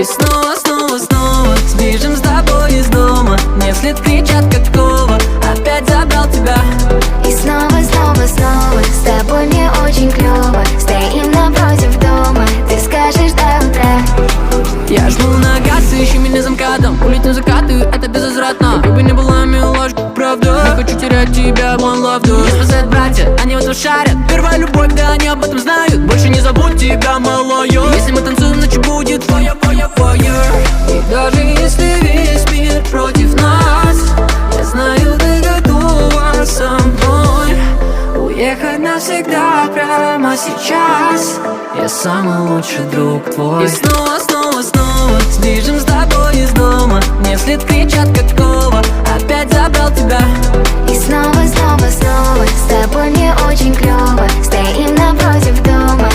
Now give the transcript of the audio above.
И снова, снова, снова сбежим с тобой из дома. Мне вслед кричат как Вова: опять забрал тебя. И снова, снова, снова с тобой мне очень клёво. Стоим напротив дома, ты скажешь до утра. Я жму на газ, ищи меня за МКАДом. Улетим закаты, это безвозвратно. Как бы не была милашка, правда. Не хочу терять тебя, one love, да. Меня спасают братья, они в этом шарят. Первая любовь, да, они об этом знают. Больше не забудь тебя, малая. Если мы танцуем, ночью будет фire, fire, fire. И даже если весь мир против нас, я знаю, ты готова со мной уехать навсегда прямо сейчас. Я самый лучший друг твой. И снова, снова, снова сбежим с тобой из дома. Мне вслед кричат как Вова: опять забрал тебя. И снова, снова, снова с тобой мне очень клёво. Стоим напротив дома,